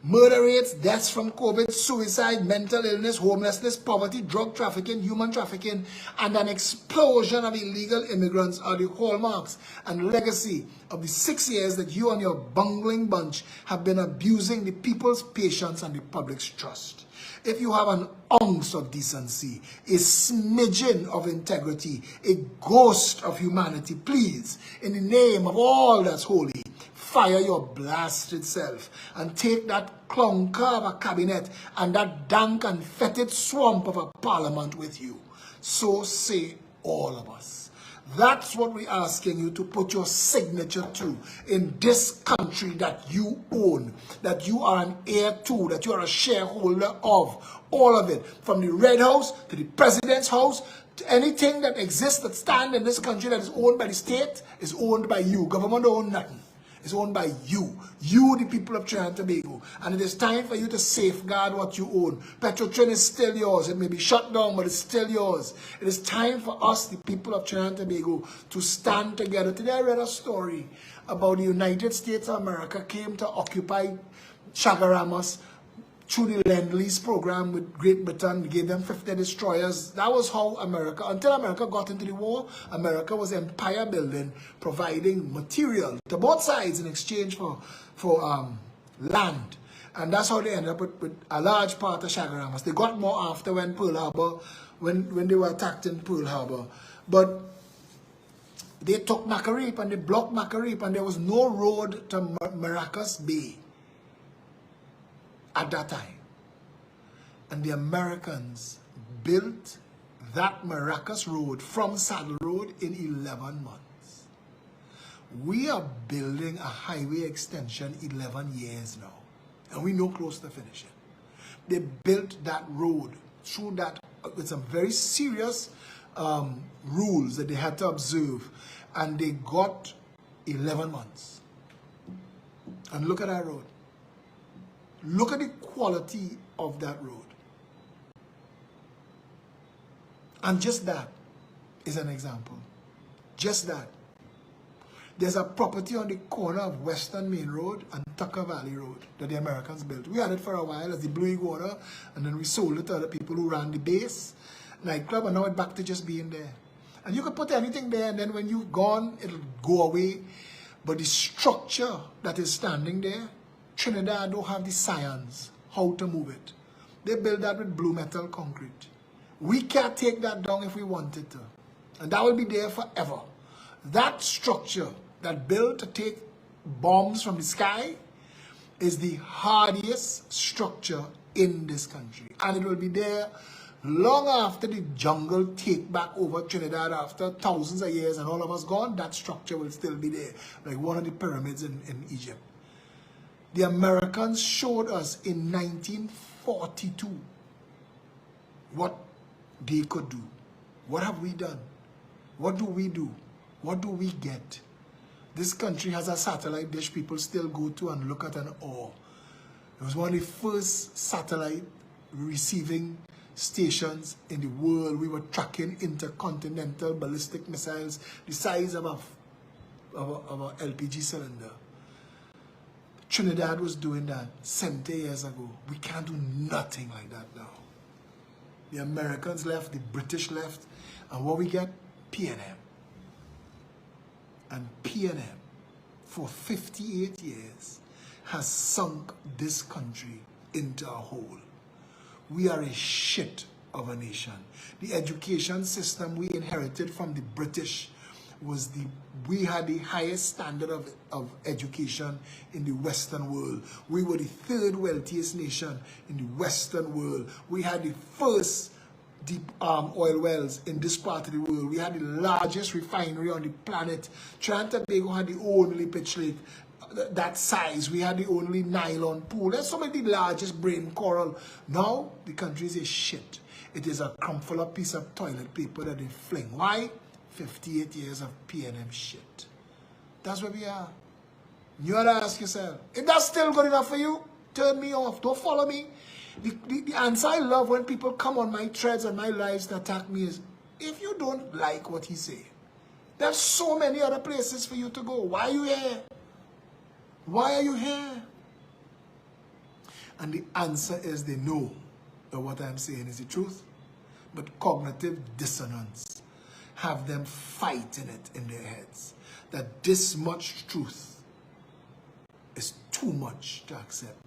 Murder rates, deaths from COVID, suicide, mental illness, homelessness, poverty, drug trafficking, human trafficking, and an explosion of illegal immigrants are the hallmarks and legacy of the 6 years that you and your bungling bunch have been abusing the people's patience and the public's trust. If you have an ounce of decency, a smidgen of integrity, a ghost of humanity, please, in the name of all that's holy, fire your blasted self and take that clunker of a cabinet and that dank and fetid swamp of a parliament with you. So say all of us. That's what we're asking you to put your signature to in this country that you own, that you are an heir to, that you are a shareholder of. All of it, from the Red House to the President's house, to anything that exists that stands in this country that is owned by the state is owned by you. Government don't own nothing. It's owned by you. You, the people of Trinidad and Tobago. And it is time for you to safeguard what you own. Petrotrin is still yours. It may be shut down, but it's still yours. It is time for us, the people of Trinidad and Tobago, to stand together. Today I read a story about the United States of America came to occupy Chaguaramas through the Lend-Lease program with Great Britain. We gave them 50 destroyers. That was how America, until America got into the war, America was empire building, providing material to both sides in exchange for land. And that's how they ended up with a large part of Chaguaramas. They got more after when Pearl Harbor, when they were attacked in Pearl Harbor. But they took Macarip and they blocked Macarip, and there was no road to Maracas Bay at that time. And the Americans built that Maracas Road from Saddle Road in 11 months. We are building a highway extension 11 years now, and we're no close to finishing. They built that road through that with some very serious rules that they had to observe, and they got 11 months. And look at that road. Look at the quality of that road. And just that is an example. Just that. There's a property on the corner of Western Main Road and Tucker Valley Road that the Americans built. We had it for a while as the Blue Iguana, and then we sold it to other people who ran the base nightclub, and now it's back to just being there. And you can put anything there, and then when you've gone, it'll go away. But the structure that is standing there, Trinidad don't have the science how to move it. They build that with blue metal concrete. We can't take that down if we wanted to. And that will be there forever. That structure that built to take bombs from the sky is the hardiest structure in this country. And it will be there long after the jungle take back over Trinidad after thousands of years and all of us gone. That structure will still be there, like one of the pyramids in Egypt. The Americans showed us in 1942 what they could do. What have we done? What do we do? What do we get? This country has a satellite dish people still go to and look at and awe. It was one of the first satellite receiving stations in the world. We were tracking intercontinental ballistic missiles the size of a LPG cylinder. Trinidad was doing that 70 years ago. We can't do nothing like that now. The Americans left, the British left, and what we get? PNM. And PNM, for 58 years, has sunk this country into a hole. We are a shit of a nation. The education system we inherited from the British we had the highest standard of education in the Western world. We were the third wealthiest nation in the Western world. We had the first deep oil wells in this part of the world. We had the largest refinery on the planet. Trinidad and Tobago had the only pitch lake that size. We had the only nylon pool. There's so many largest brain coral. Now the country is a shit. It is a crumpled up piece of toilet paper that they fling. Why? 58 years of PNM shit. That's where we are. You ought to ask yourself, if that's still good enough for you, turn me off. Don't follow me. The answer I love when people come on my threads and my lives to attack me is, if you don't like what he say, there's so many other places for you to go. Why are you here? Why are you here? And the answer is they know that what I'm saying is the truth, but cognitive dissonance have them fighting it in their heads, that this much truth is too much to accept.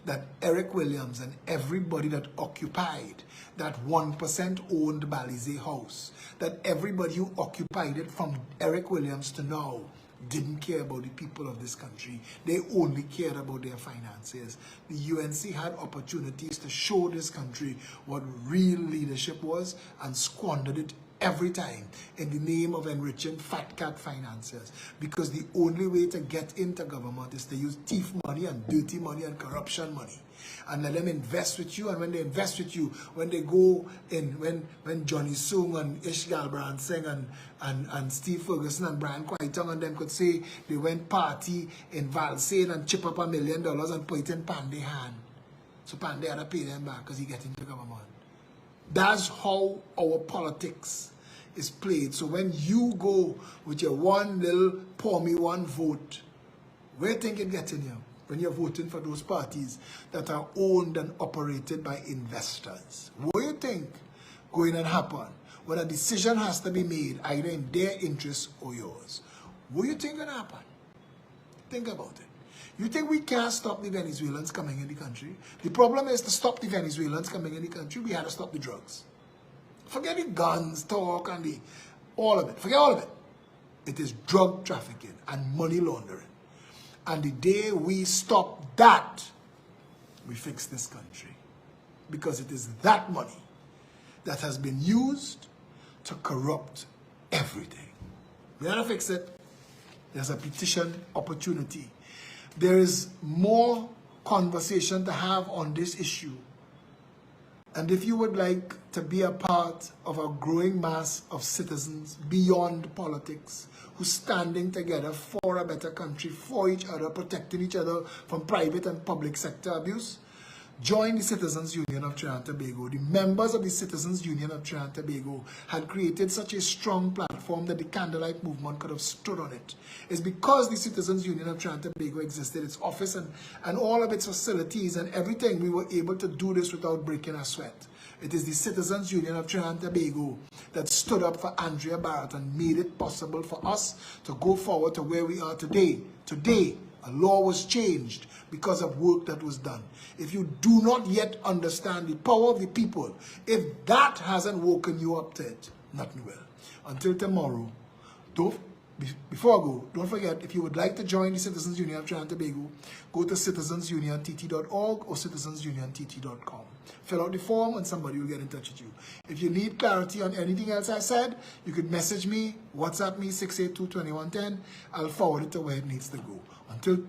That Eric Williams and everybody that occupied that 1% owned Balize house, that everybody who occupied it from Eric Williams to now didn't care about the people of this country. They only cared about their finances. The UNC had opportunities to show this country what real leadership was and squandered it every time in the name of enriching fat cat financiers, because the only way to get into government is to use thief money and dirty money and corruption money and let them invest with you. And when they invest with you, when they go in, when Johnny Sung and Ish Galbraith Singh and Steve Ferguson and Brian Quaitong and them could say they went party in Valsane and chip up $1 million and put it in Pandey hand, so Pandey had to pay them back because he get into government. That's how our politics is played. So when you go with your one little pour me one vote, where you think it getting you? When you're voting for those parties that are owned and operated by investors, what do you think going to happen when a decision has to be made either in their interest or yours? What do you think going to happen? Think about it. You think we can't stop the Venezuelans coming in the country? The problem is, to stop the Venezuelans coming in the country, we had to stop the drugs. Forget the guns, talk, and all of it. Forget all of it. It is drug trafficking and money laundering. And the day we stop that, we fix this country. Because it is that money that has been used to corrupt everything. We have to fix it. There's a petition opportunity. There is more conversation to have on this issue. And if you would like to be a part of a growing mass of citizens beyond politics, who's standing together for a better country, for each other, protecting each other from private and public sector abuse, join the Citizens Union of Trinidad and Tobago. The members of the Citizens Union of Trinidad and Tobago had created such a strong platform that the Candlelight Movement could have stood on it. It's because the Citizens Union of Trinidad and Tobago existed, its office and all of its facilities and everything, we were able to do this without breaking a sweat. It is the Citizens Union of Trinidad and Tobago that stood up for Andrea Barrett and made it possible for us to go forward to where we are today. Today, a law was changed because of work that was done. If you do not yet understand the power of the people, if that hasn't woken you up to it, nothing will. Until tomorrow, before I go, don't forget, if you would like to join the Citizens Union of Trinidad and Tobago, go to citizensuniontt.org or citizensuniontt.com. Fill out the form and somebody will get in touch with you. If you need clarity on anything else I said, you could message me, WhatsApp me, 682-2110. I'll forward it to where it needs to go. Until tomorrow.